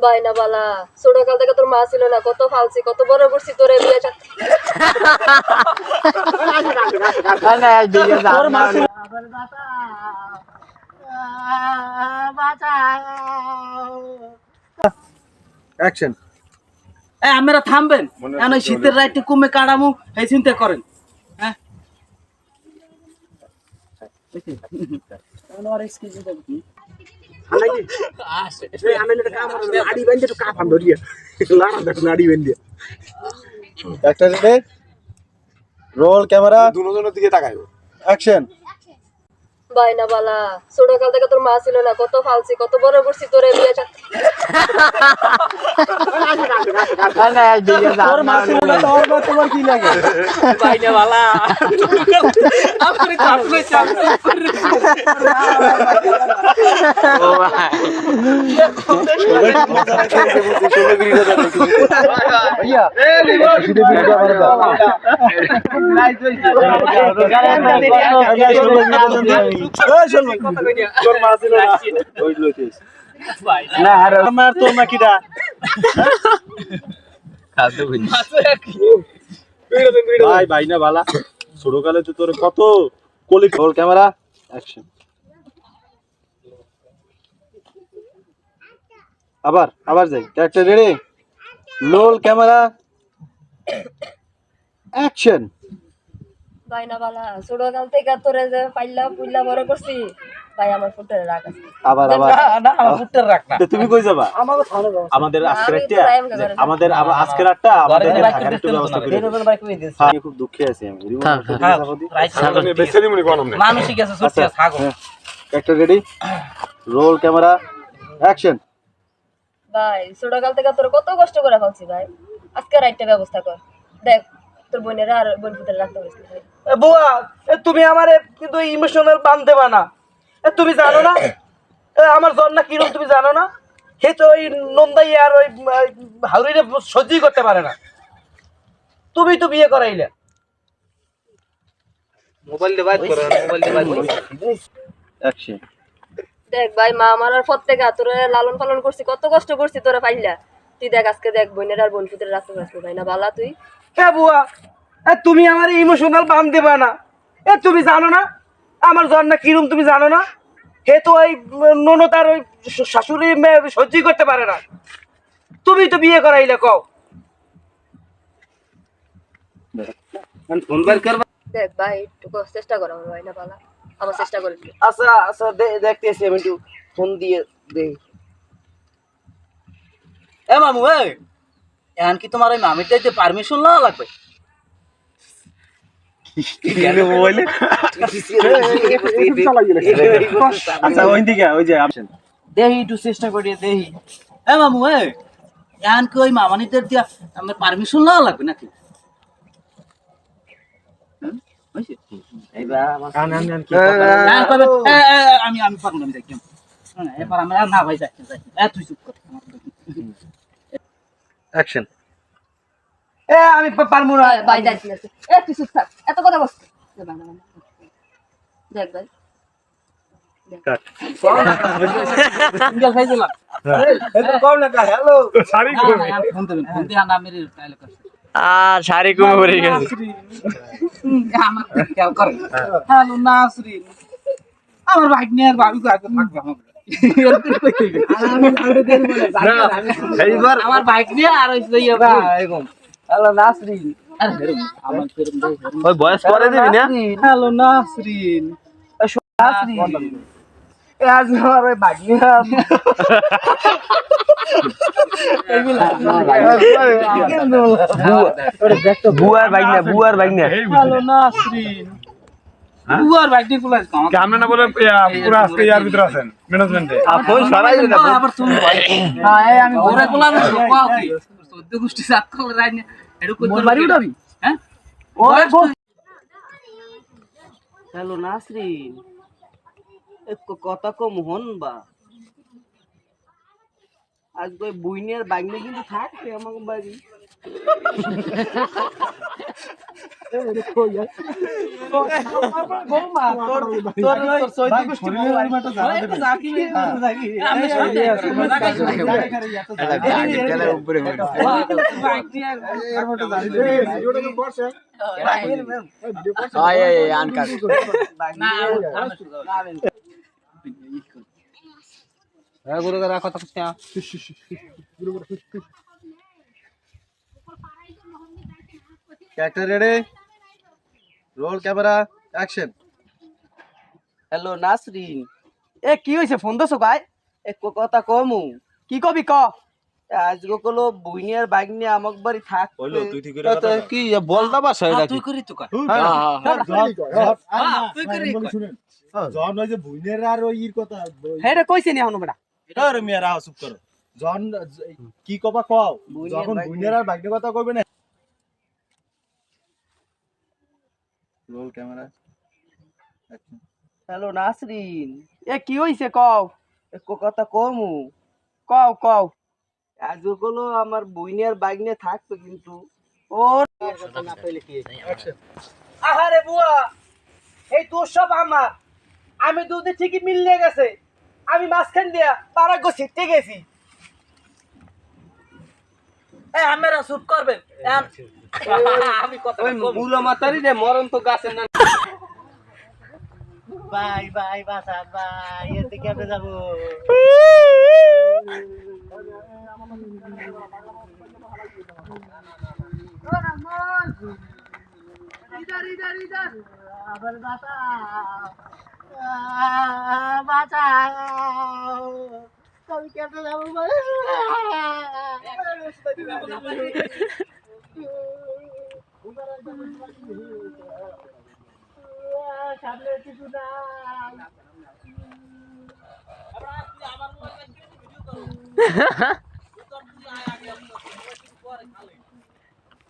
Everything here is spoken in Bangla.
বাইনা বালা ছোট কাল থেকে তোর মা ছিল না, কত ফালছি, কত বড় করছি তোরে বিয়ে অ্যাকশন। আপনারা থামবেন, এখন ওই শীতের রাইতে কমে কাটামু এই চিন্তা করেন। হ্যাঁ একটা রেডি, রোল ক্যামেরা, দুজনের দিকে তাকাইবো। অ্যাকশন। বাইনা বালা ছোট কাল থেকে তোর মা ছিল না, কত ফালছি, কত বড় করছি তোরে বিয়ে তোর মা ছিল না তো ওর মা তোমার কি লাগে? বাইনা বালা আপনি কাট কইছে ভাইয়া শুধু ভিডিও করে দাও। তোর মা ছিল না ওই লোকেশ না আর আমার তোর মা কিডা ভাই ভাই না বালা ছোট কালে তো তোর কত কোলি। Role camera, action. আবার আবার যাই, character ready, roll camera, action. বাইনা বালা ছোট কাল থেকে তোরে যে পাইলা পুইলা বড় করছি, ভাই আমার ফুটের রাগ আছে। আবার আবার না আমার ফুটের রাখ না। তো তুমি কই যাবা? আমাকে থানো দাও। আমাদের আজকের আমি একটা তো টাইম কাটাবো। আমাদের আজকের একটা আমাদের ঘরে বাইক ঢাকার একটু ব্যবস্থা করে দিন। বাইক কই দিয়েছে আমি খুব দুঃখে আছি আমি। মানসিক আছে সত্যি আছে Hago. Character ready, roll camera, action. ভাই ছোট কাল থেকে তোর কত কষ্ট করে ফেলছি ভাই, আজকে রাইটটা ব্যবস্থা কর। দেখ তোর বোনেরা আর বোন পুতের রাখতে বসছি ভাই। বুয়া তুমি আমারে কিন্তু ইমোশনাল বান দেবা না। তুমি জানো না আমার জন্না কিরকম তুমি জানো না? হে তো ওই নন্দাই আর ওই হাউরিরে সহ্যই করতে পারে না। তুমি তো বিয়ে করাইলে। মোবাইল দিয়ে বাইর করো, মোবাইল দিয়ে বাইর করো। অ্যাকশন। দেখ ভাই মা আমার আর পর থেকে তোরে লালন পালন করছি, কত কষ্ট করছি তোরা পাইলা। তুই দেখ আজকে দেখ বোনেরা আর বোন পুতের রাখতে পারছি ভাই না বালা তুই। হ্যাঁ বুয়া তুমি আমার ইমোশনাল বান দেবা না। তুমি জানো না আমার জন্না কিরকম তুমি জানো না? হে তো ওই ননদ আর ওই শাশুড়ি সহ্যই করতে পারে না। তুমি তো বিয়ে করাইলে কও। ফোন বের করবা। দেখ ভাই একটু চেষ্টা কর আমার ভাই না বালা, আমার চেষ্টা করে দিও। আচ্ছা আচ্ছা দেখতেছি আমি একটু ফোন দিয়ে দেখি। এ মামু এখন কি তোমার ওই মামির চাইতে পারমিশন লওয়া লাগবে? আচ্ছা ওই দিকে ওই যে অপশন দেখি একটু চেষ্টা করি দেখি। এ মামু এখন কি ওই মামানিদের দিয়া আমার পারমিশন লওয়া লাগবে নাকি? আমি আমি পারবো না দেখি। এবার আমি না ভাই যাই তুই চুপ কর। অ্যাকশন। আমি পারবো না। ভাই যাই না এ তুই চুপ থাক, এত কথা বলছিস। দেখ ভাই কাট। সিঙ্গেল খাই দিলাম। কম না হ্যালো সারি ফোন দেবেন ফোন দিয়ে না মেরে টাইলে করছে। আর শাড়ি কমে পড়ে গেছে। আমার খেয়াল করে। হ্যালো নাসরিন, আমার বাইক নিয়ে আর ভাবি আগে থাকবে এইবার আমার বাইক নিয়ে আর ওই হ্যালো নাসরিন। আমার ওই বয়স করে দিবি না? হ্যালো নাসরিন। নাসরিন আজ আমার ওই বাইক নিয়ে বুয়ার বাইক না, বুয়ার বাইক না। হ্যালো নাসরিন। বুয়ার বাইক নিয়ে কোলাস কাম আমরা না বলে পুরো আজকে ইয়ার ভিতরে আছেন ম্যানেজমেন্টে ফোন সরাই দিলে আবার তুমি হ্যাঁ আমি ঘরে কোলা না পাও কি 14 গোষ্ঠী সাত কল রাই না এডু কই বাড়ি উঠাবি হ্যাঁ ওরে হ্যালো নাসরিন এক কথা কো মোহন বা আজ কই বুইনের বাইক নিয়ে কিন্তু থাকবে আমার বাড়ি বৌমা তোর তোর সৈদি গোষ্ঠী character ready, roll camera action. Hello Nasrin, এ কি হইছে ফোন দছো ভাই? এক কথা কমু। কি কবি ক? আজকে কলো বুইনিয়ার বাইক নিয়ে আমাক বাড়ি থাক হইলো তুই ঠিক করে কথা কি বলতা পারছ এটা কি তুই করি তো কর। জন ওই যে ভুইনের আর ওই ইর কথা হ্যাঁ রে কইছে নি এখন বেটা। আরে মিয়া রাও চুপ করো। জন কি কবা কও, ভুইনের যখন বাইক ভুইনের আর বাইকের কথা কইবে না। Roll camera action. Hello Nasrin, এ কি হইছে কও? এক কথা কমু। কও কও। আজকে কলো আমার বুইনিয়ার বাইক নিয়ে থাকবে কিন্তু ওর আহারে বুয়া, এই তোর সব আমার। আমি দুধে ঠিকই মিললে গেছে, আমি মাঝখান দিয়া পারাগ্য ছিটতে গেছি। আমরা চুপ করবেন। আমি কথা বুড়ো মাতারি রে মরণ তো গাছে না। বাই বাই বাসা বাই, এতে কেমনে যাবো? ইধার ইধার ইধার আবার বাঁচাও, বাঁচাও, আমি কেমনে যাবো? সামনে কিছু নাই।